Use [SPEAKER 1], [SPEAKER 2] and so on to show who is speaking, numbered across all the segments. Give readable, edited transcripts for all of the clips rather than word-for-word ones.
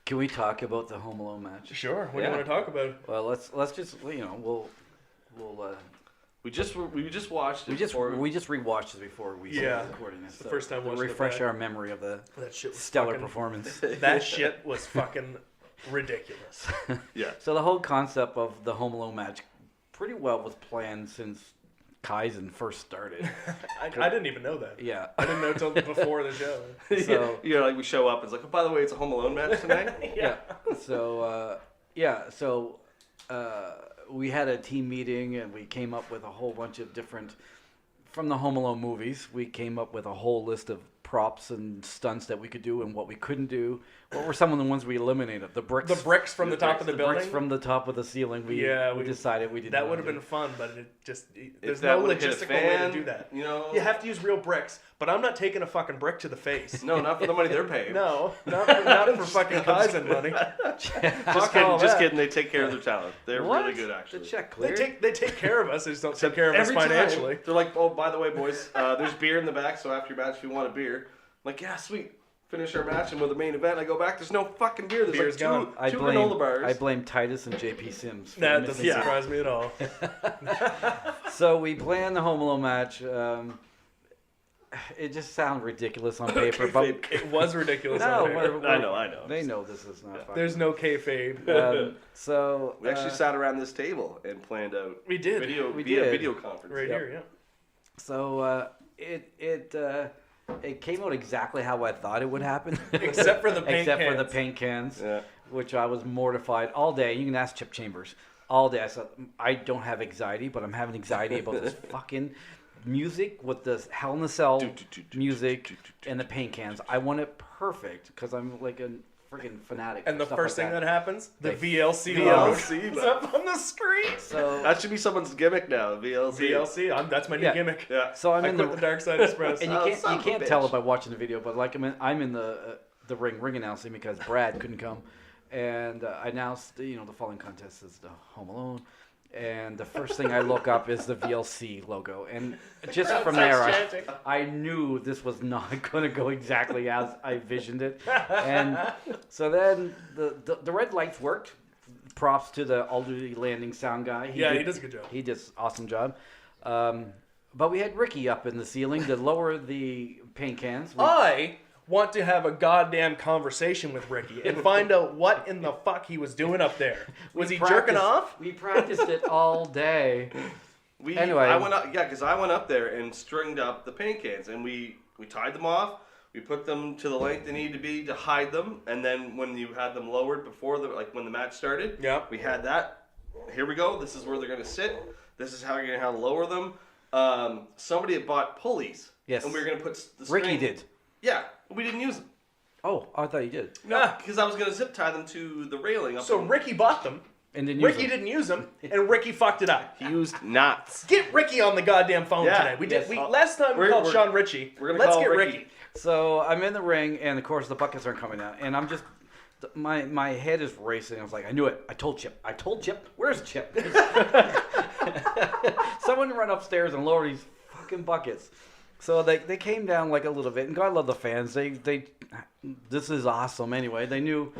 [SPEAKER 1] Can we talk about the Home Alone match?
[SPEAKER 2] Sure. What do you want to talk about?
[SPEAKER 1] Well, let's just we'll
[SPEAKER 3] We just watched it.
[SPEAKER 1] we just rewatched it before we started recording this.
[SPEAKER 2] The first time
[SPEAKER 1] to
[SPEAKER 2] watching it
[SPEAKER 1] refresh
[SPEAKER 2] back.
[SPEAKER 1] our memory of the
[SPEAKER 2] That shit was
[SPEAKER 1] stellar performance.
[SPEAKER 2] That shit was fucking ridiculous.
[SPEAKER 3] Yeah.
[SPEAKER 1] So the whole concept of the Home Alone match pretty well was planned since Kaizen first started.
[SPEAKER 2] I didn't even know that.
[SPEAKER 1] Yeah.
[SPEAKER 2] I didn't know until before the show.
[SPEAKER 1] So
[SPEAKER 3] like we show up, it's like, oh, by the way, it's a Home Alone match tonight.
[SPEAKER 1] yeah. So we had a team meeting and we came up with a whole bunch of different, from the Home Alone movies, we came up with a whole list of props and stunts that we could do and what we couldn't do. What were some of the ones we eliminated? The bricks.
[SPEAKER 2] The bricks from the top of the building?
[SPEAKER 1] Bricks from the top of the ceiling. We decided we didn't.
[SPEAKER 2] That would have been fun, but it just there's
[SPEAKER 3] that
[SPEAKER 2] no
[SPEAKER 3] would've hit a
[SPEAKER 2] logistical way
[SPEAKER 3] fan,
[SPEAKER 2] to do that.
[SPEAKER 3] you know?
[SPEAKER 2] You have to use real bricks, but I'm not taking a fucking brick to the face.
[SPEAKER 3] No, not for the money they're paying.
[SPEAKER 2] No, not for fucking Kaizen money.
[SPEAKER 3] Just kidding. They take care of their talent. They're really good, actually.
[SPEAKER 1] The check
[SPEAKER 2] They
[SPEAKER 1] cleared.
[SPEAKER 2] take care of us. They just don't take care of us
[SPEAKER 3] Every time,
[SPEAKER 2] financially.
[SPEAKER 3] they're like, oh, by the way, boys, there's beer in the back, so after your match, if you want a beer, I'm like, yeah, sweet. Finish our match, and with the main event, I go back. There's no fucking beer. There's
[SPEAKER 2] Beer's
[SPEAKER 3] like two granola bars.
[SPEAKER 1] I blame Titus and JP Sims. For
[SPEAKER 2] That
[SPEAKER 1] missing
[SPEAKER 2] doesn't surprise me at all.
[SPEAKER 1] So we planned the Home Alone match. It just sounds ridiculous on paper, but
[SPEAKER 2] It was ridiculous.
[SPEAKER 1] no,
[SPEAKER 2] on paper.
[SPEAKER 3] I know.
[SPEAKER 1] They know this is not. Fucking,
[SPEAKER 2] There's no kayfabe.
[SPEAKER 1] so
[SPEAKER 3] We actually sat around this table and planned out.
[SPEAKER 2] We did.
[SPEAKER 3] Video conference.
[SPEAKER 2] Right here, yeah.
[SPEAKER 1] So it came out exactly how I thought it would happen,
[SPEAKER 2] Except for the paint
[SPEAKER 1] except for
[SPEAKER 2] cans.
[SPEAKER 1] the paint cans,
[SPEAKER 3] Yeah.
[SPEAKER 1] which I was mortified all day. You can ask Chip Chambers all day. I said I don't have anxiety, but I'm having anxiety about this fucking music with the Hell in a Cell music and the paint cans. I want it perfect because I'm like a freaking fanatic.
[SPEAKER 2] And the
[SPEAKER 1] stuff
[SPEAKER 2] first
[SPEAKER 1] like
[SPEAKER 2] thing that happens, the
[SPEAKER 1] Like,
[SPEAKER 2] VLC
[SPEAKER 3] VLC
[SPEAKER 2] logo is up on the screen.
[SPEAKER 1] So
[SPEAKER 3] That should be someone's gimmick now. VLC.
[SPEAKER 2] That's my new
[SPEAKER 1] Yeah.
[SPEAKER 2] gimmick.
[SPEAKER 3] Yeah.
[SPEAKER 1] so I'm
[SPEAKER 2] I
[SPEAKER 1] in
[SPEAKER 2] quit the Darkside Express.
[SPEAKER 1] and
[SPEAKER 3] Oh,
[SPEAKER 1] you
[SPEAKER 3] son of a
[SPEAKER 1] can't tell
[SPEAKER 3] bitch.
[SPEAKER 1] it by watching the video, but like I'm in the ring announcing because Brad couldn't come, and I announced the following contest is the Home Alone, and the first thing I look up is the VLC logo, and just from there I knew this was not going to go exactly as I visioned it, and so then the red lights worked. Props to the Alderley Landing sound guy.
[SPEAKER 2] He does a good job.
[SPEAKER 1] He does awesome job. But we had Ricky up in the ceiling to lower the paint cans.
[SPEAKER 2] I want to have a goddamn conversation with Ricky and find out what in the fuck he was doing up there. Was he jerking off?
[SPEAKER 1] We practiced it all day. Anyway.
[SPEAKER 3] I went up, because I went up there and stringed up the paint cans, and we tied them off. We put them to the length they needed to be to hide them, and then when you had them lowered before when the match started, we had that. Here we go. This is where they're gonna sit. This is how you're gonna have to lower them. Somebody had bought pulleys.
[SPEAKER 1] Yes.
[SPEAKER 3] And we were gonna put the string.
[SPEAKER 1] Ricky did.
[SPEAKER 3] Yeah, we didn't use them.
[SPEAKER 1] Oh, I thought you did.
[SPEAKER 3] No, because I was gonna zip tie them to the railing.
[SPEAKER 2] So Ricky bought them.
[SPEAKER 1] And didn't
[SPEAKER 2] Ricky didn't use them, and Ricky fucked it up.
[SPEAKER 3] He used knots.
[SPEAKER 2] Get Ricky on the goddamn phone today. We did. Last time we called Sean Ritchie. Let's get Ricky.
[SPEAKER 1] So I'm in the ring, and of course the buckets aren't coming out, and I'm just my head is racing. I was like, I knew it. I told Chip. Where's Chip? Someone run upstairs and lower these fucking buckets. So they came down like a little bit, and God love the fans. They this is awesome. Anyway, they knew.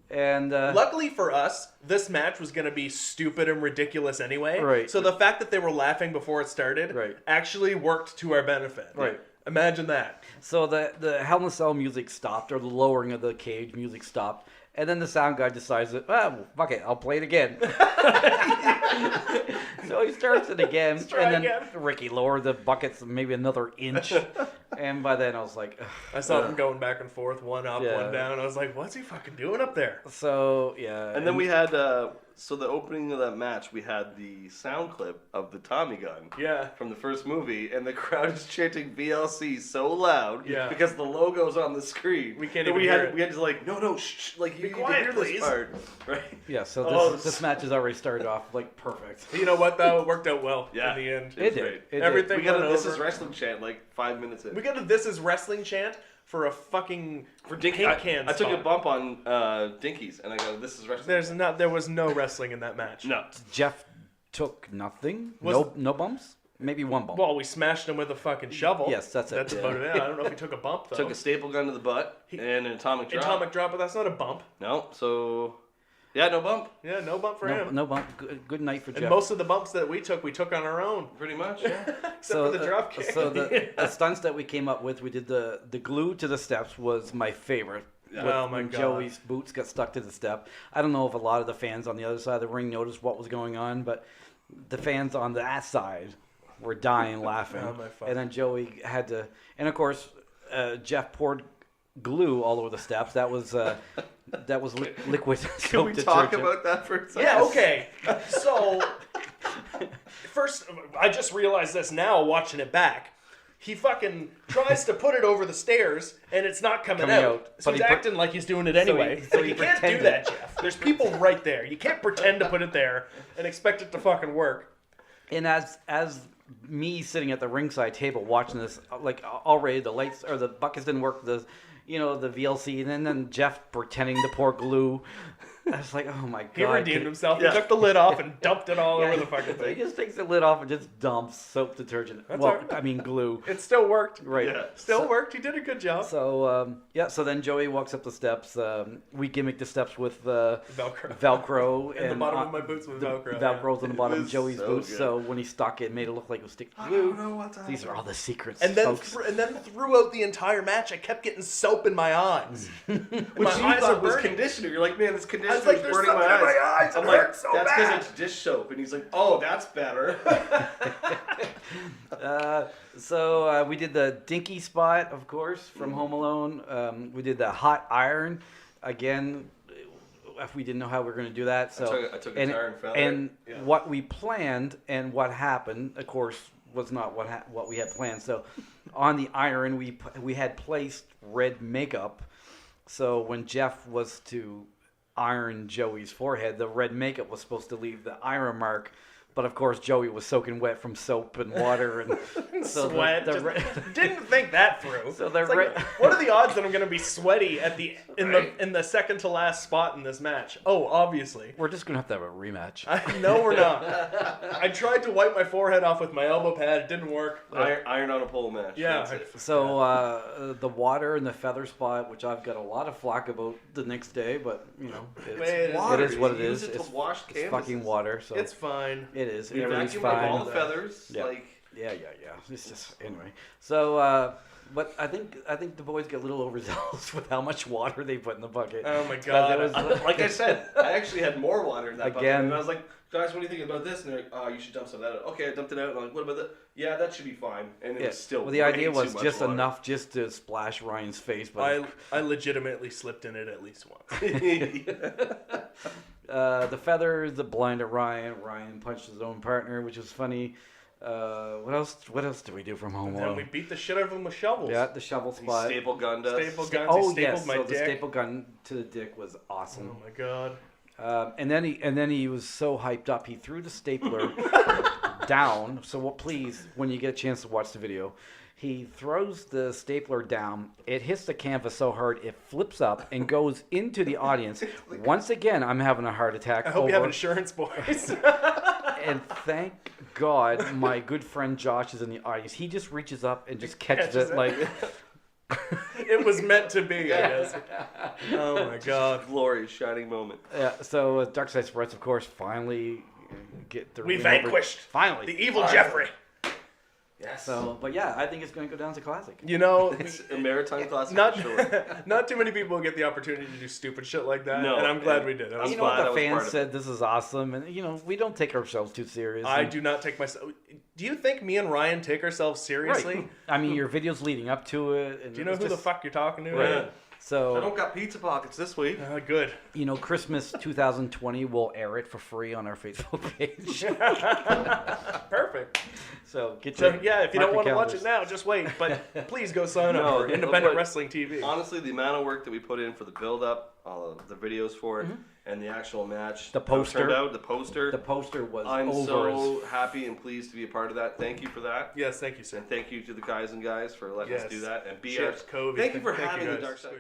[SPEAKER 1] And
[SPEAKER 2] luckily for us, this match was going to be stupid and ridiculous anyway.
[SPEAKER 1] Right.
[SPEAKER 2] So the fact that they were laughing before it started actually worked to our benefit.
[SPEAKER 1] Right.
[SPEAKER 2] Imagine that.
[SPEAKER 1] So the Hell in a Cell music stopped, or the lowering of the cage music stopped, and then the sound guy decides that, fuck it, I'll play it again. So he starts it again, and then Ricky lowered the buckets maybe another inch, and by then I was like, ugh.
[SPEAKER 2] I saw them going back and forth, one up, one down. I was like, what's he fucking doing up there?
[SPEAKER 1] So yeah.
[SPEAKER 3] And then we had so the opening of that match, we had the sound clip of the Tommy gun.
[SPEAKER 2] Yeah.
[SPEAKER 3] From the first movie, and the crowd is chanting VLC so loud.
[SPEAKER 2] Yeah.
[SPEAKER 3] Because the logo's on the screen.
[SPEAKER 2] We can't even hear it.
[SPEAKER 3] We had to like, no, shh, like you
[SPEAKER 2] Be
[SPEAKER 3] need
[SPEAKER 2] quiet,
[SPEAKER 3] to hear
[SPEAKER 2] please.
[SPEAKER 3] this part, right?
[SPEAKER 1] Yeah. So this match has already started off like perfect.
[SPEAKER 2] You know what though? It worked out well in the end.
[SPEAKER 1] It did.
[SPEAKER 2] Everything
[SPEAKER 3] We got a
[SPEAKER 2] went
[SPEAKER 3] This
[SPEAKER 2] over.
[SPEAKER 3] Is Wrestling chant like 5 minutes in.
[SPEAKER 2] We got a This Is Wrestling chant for a fucking paint can
[SPEAKER 3] I took a
[SPEAKER 2] spot.
[SPEAKER 3] bump on Dinkies, and I go, This Is Wrestling.
[SPEAKER 2] There was no wrestling in that match.
[SPEAKER 3] No.
[SPEAKER 1] Jeff took nothing.
[SPEAKER 2] Was-
[SPEAKER 1] No bumps. Maybe one bump.
[SPEAKER 2] Well, we smashed him with a fucking shovel.
[SPEAKER 1] Yes, that's it.
[SPEAKER 2] That's about it. I don't know if he took a bump, though.
[SPEAKER 3] Took a staple gun to the butt and an atomic drop.
[SPEAKER 2] Atomic drop, but that's not a bump.
[SPEAKER 3] No, so... Yeah, no bump.
[SPEAKER 2] Yeah, no bump for him.
[SPEAKER 1] No bump. Good night for Jeff.
[SPEAKER 2] And most of the bumps that we took on our own.
[SPEAKER 3] Pretty much, yeah.
[SPEAKER 2] Except for the drop kick.
[SPEAKER 1] So the stunts that we came up with, we did the glue to the steps was my favorite.
[SPEAKER 3] Yeah.
[SPEAKER 2] Oh my
[SPEAKER 1] when
[SPEAKER 2] God.
[SPEAKER 1] Joey's boots got stuck to the step. I don't know if a lot of the fans on the other side of the ring noticed what was going on, but the fans on that side were dying laughing.
[SPEAKER 2] Oh, my fuck.
[SPEAKER 1] And then Joey had to, and of course, Jeff poured glue all over the steps. That was liquid soap
[SPEAKER 3] Can we talk
[SPEAKER 1] detergent.
[SPEAKER 3] about that for a second?
[SPEAKER 2] Yeah, okay. So, first, I just realized this now watching it back. He fucking tries to put it over the stairs, and it's not coming out. So
[SPEAKER 1] But
[SPEAKER 2] he's
[SPEAKER 1] he
[SPEAKER 2] acting like he's doing it anyway.
[SPEAKER 1] so
[SPEAKER 2] Like,
[SPEAKER 1] he
[SPEAKER 2] you can't do
[SPEAKER 1] pretended.
[SPEAKER 2] that, Jeff. There's people right there. You can't pretend to put it there and expect it to fucking work.
[SPEAKER 1] And as me sitting at the ringside table watching this, like already the lights or the buckets didn't work, the VLC, and then Jeff pretending to pour glue. I was like, oh my god.
[SPEAKER 2] He redeemed himself.
[SPEAKER 3] Yeah.
[SPEAKER 2] He took the lid off and dumped it all over the fucking
[SPEAKER 1] He
[SPEAKER 2] thing.
[SPEAKER 1] just takes the lid off and just dumps soap detergent.
[SPEAKER 2] That's
[SPEAKER 1] well,
[SPEAKER 2] all right.
[SPEAKER 1] I mean glue.
[SPEAKER 2] It still worked.
[SPEAKER 1] Right.
[SPEAKER 3] Yeah.
[SPEAKER 2] Still worked. He did a good job.
[SPEAKER 1] So so then Joey walks up the steps. We gimmicked the steps with
[SPEAKER 2] Velcro.
[SPEAKER 1] Velcro
[SPEAKER 2] And the bottom of my boots with Velcro.
[SPEAKER 1] Velcro's on the bottom
[SPEAKER 3] It
[SPEAKER 1] of
[SPEAKER 3] was
[SPEAKER 1] Joey's
[SPEAKER 3] so
[SPEAKER 1] boots.
[SPEAKER 3] good.
[SPEAKER 1] So when he stuck it, made it look like it was sticking
[SPEAKER 3] I
[SPEAKER 1] glue.
[SPEAKER 3] don't know what's
[SPEAKER 1] These are all the secrets,
[SPEAKER 2] And then,
[SPEAKER 1] folks.
[SPEAKER 2] throughout the entire match, I kept getting soap in my eyes. And
[SPEAKER 3] Which
[SPEAKER 2] my
[SPEAKER 3] you
[SPEAKER 2] eyes are
[SPEAKER 3] thought was
[SPEAKER 2] burning.
[SPEAKER 3] conditioner. You're like, man, this conditioner
[SPEAKER 2] I was like,
[SPEAKER 3] is
[SPEAKER 2] there's
[SPEAKER 3] burning
[SPEAKER 2] something
[SPEAKER 3] my
[SPEAKER 2] in
[SPEAKER 3] eyes.
[SPEAKER 2] my eyes.
[SPEAKER 3] I'm
[SPEAKER 2] It
[SPEAKER 3] like,
[SPEAKER 2] hurts so
[SPEAKER 3] that's
[SPEAKER 2] bad.
[SPEAKER 3] because it's dish soap. And he's like, oh, that's better.
[SPEAKER 1] So we did the dinky spot, of course, from Home Alone. We did the hot iron again. We didn't know how we were going to do that, so
[SPEAKER 3] I took a tire and feather.
[SPEAKER 1] and
[SPEAKER 3] Yeah.
[SPEAKER 1] what we planned and what happened, of course, was not what we had planned. So on the iron, we had placed red makeup. So when Jeff was to iron Joey's forehead, the red makeup was supposed to leave the iron mark. But of course, Joey was soaking wet from soap and water and so
[SPEAKER 2] Sweat.
[SPEAKER 1] The
[SPEAKER 2] Just didn't think that through.
[SPEAKER 1] So the
[SPEAKER 2] It's like,
[SPEAKER 1] red-
[SPEAKER 2] what are the odds that I'm going to be sweaty at the
[SPEAKER 3] Right.
[SPEAKER 2] in the second to last spot in this match? Oh, obviously.
[SPEAKER 1] We're just gonna have to have a rematch.
[SPEAKER 2] No, we're not. I tried to wipe my forehead off with my elbow pad. It didn't work.
[SPEAKER 3] Iron on a pole match.
[SPEAKER 2] Yeah.
[SPEAKER 3] That's it.
[SPEAKER 1] So the water and the feather spot, which I've got a lot of flack about the next day, but
[SPEAKER 2] It's
[SPEAKER 3] water.
[SPEAKER 1] it is what
[SPEAKER 3] You
[SPEAKER 1] it
[SPEAKER 3] use
[SPEAKER 1] is.
[SPEAKER 3] it to
[SPEAKER 1] It's,
[SPEAKER 3] wash
[SPEAKER 1] it's
[SPEAKER 3] canvases.
[SPEAKER 1] fucking water. So
[SPEAKER 2] It's fine.
[SPEAKER 1] it is.
[SPEAKER 3] You
[SPEAKER 1] Everything's
[SPEAKER 3] vacuum up all
[SPEAKER 1] fine.
[SPEAKER 3] the feathers.
[SPEAKER 1] Yeah.
[SPEAKER 3] Like,
[SPEAKER 1] Yeah. It's just anyway. So, but I think the boys get a little overzealous with how much water they put in the bucket.
[SPEAKER 2] Oh my
[SPEAKER 1] 'Cause
[SPEAKER 2] god.
[SPEAKER 1] it was-
[SPEAKER 3] like I said, I actually had more water in that bucket.
[SPEAKER 1] Again.
[SPEAKER 3] And I was like, guys, what do you think about this? And they're like, oh, you should dump some of that out. Okay, I dumped it out. And I'm like, what about that? Yeah, that should be fine. And it
[SPEAKER 1] Yeah.
[SPEAKER 3] was still
[SPEAKER 1] Well, the
[SPEAKER 3] way
[SPEAKER 1] idea
[SPEAKER 3] too
[SPEAKER 1] was
[SPEAKER 3] much
[SPEAKER 1] just
[SPEAKER 3] water.
[SPEAKER 1] enough just to splash Ryan's face, but
[SPEAKER 2] I legitimately slipped in it at least once.
[SPEAKER 1] the feather, the blind at Ryan. Ryan punched his own partner, which was funny. What else did we do from Home
[SPEAKER 2] And then
[SPEAKER 1] Alone?
[SPEAKER 2] we beat the shit out of him with shovels.
[SPEAKER 1] Yeah, the shovel
[SPEAKER 3] He
[SPEAKER 1] spot.
[SPEAKER 3] staple gunned us.
[SPEAKER 2] Staple guns.
[SPEAKER 1] Oh
[SPEAKER 2] He stapled
[SPEAKER 1] yes,
[SPEAKER 2] my
[SPEAKER 1] so
[SPEAKER 2] dick.
[SPEAKER 1] the staple gun to the dick was awesome.
[SPEAKER 2] Oh my god.
[SPEAKER 1] And then he was so hyped up, he threw the stapler down. So please, when you get a chance to watch the video, he throws the stapler down. It hits the canvas so hard it flips up and goes into the audience. Once again, I'm having a heart attack.
[SPEAKER 2] I hope you have insurance, boys.
[SPEAKER 1] And thank God, my good friend Josh is in the audience. He just reaches up and just catches it like.
[SPEAKER 2] It was meant to be, I guess. Oh my god.
[SPEAKER 3] Glorious shining moment.
[SPEAKER 1] Yeah, so Darkside Sports, of course, finally get the
[SPEAKER 2] We
[SPEAKER 1] win over-
[SPEAKER 2] vanquished
[SPEAKER 1] finally
[SPEAKER 2] the evil Jeffrey.
[SPEAKER 3] Yes.
[SPEAKER 1] So, but yeah, I think it's going to go down as a classic.
[SPEAKER 2] You know,
[SPEAKER 3] It's a maritime classic
[SPEAKER 2] not
[SPEAKER 3] for sure.
[SPEAKER 2] not too many people get the opportunity to do stupid shit like that,
[SPEAKER 3] No,
[SPEAKER 2] and I'm glad
[SPEAKER 3] and
[SPEAKER 2] we did. I
[SPEAKER 3] I'm
[SPEAKER 2] was
[SPEAKER 1] You know what
[SPEAKER 3] glad I
[SPEAKER 1] the
[SPEAKER 3] was part
[SPEAKER 1] fans
[SPEAKER 3] of
[SPEAKER 1] said? This is awesome, and we don't take ourselves too serious.
[SPEAKER 2] I
[SPEAKER 1] and-
[SPEAKER 2] do not take myself. Do you think me and Ryan take ourselves seriously?
[SPEAKER 1] Right. I mean, your videos leading up to it. And
[SPEAKER 2] Do you know
[SPEAKER 1] it's
[SPEAKER 2] who the
[SPEAKER 1] just-
[SPEAKER 2] fuck you're talking to?
[SPEAKER 1] Right.
[SPEAKER 3] Yeah.
[SPEAKER 1] So
[SPEAKER 3] I don't got pizza pockets this week.
[SPEAKER 2] Good.
[SPEAKER 1] Christmas 2020, we'll air it for free on our Facebook page.
[SPEAKER 2] Perfect.
[SPEAKER 1] So get
[SPEAKER 2] So
[SPEAKER 1] your
[SPEAKER 2] yeah, if you
[SPEAKER 1] mark
[SPEAKER 2] don't want to
[SPEAKER 1] your
[SPEAKER 2] watch it
[SPEAKER 1] calendars.
[SPEAKER 2] now, just wait. But please go sign up
[SPEAKER 3] No,
[SPEAKER 2] for Independent
[SPEAKER 3] but
[SPEAKER 2] Wrestling TV.
[SPEAKER 3] Honestly, the amount of work that we put in for the build-up, all of the videos for it, and the actual match,
[SPEAKER 1] The
[SPEAKER 3] how it
[SPEAKER 1] poster.
[SPEAKER 3] turned out, the poster.
[SPEAKER 1] The poster was
[SPEAKER 3] I'm
[SPEAKER 1] over.
[SPEAKER 3] so happy and pleased to be a part of that. Thank you for that.
[SPEAKER 2] Yes, thank you, sir.
[SPEAKER 3] And thank you to the Kaizen guys for letting
[SPEAKER 2] Yes.
[SPEAKER 3] us do that. And
[SPEAKER 2] Cheers, Covey.
[SPEAKER 3] Thank you for
[SPEAKER 2] Thank
[SPEAKER 3] having the
[SPEAKER 2] guys.
[SPEAKER 3] Dark Side.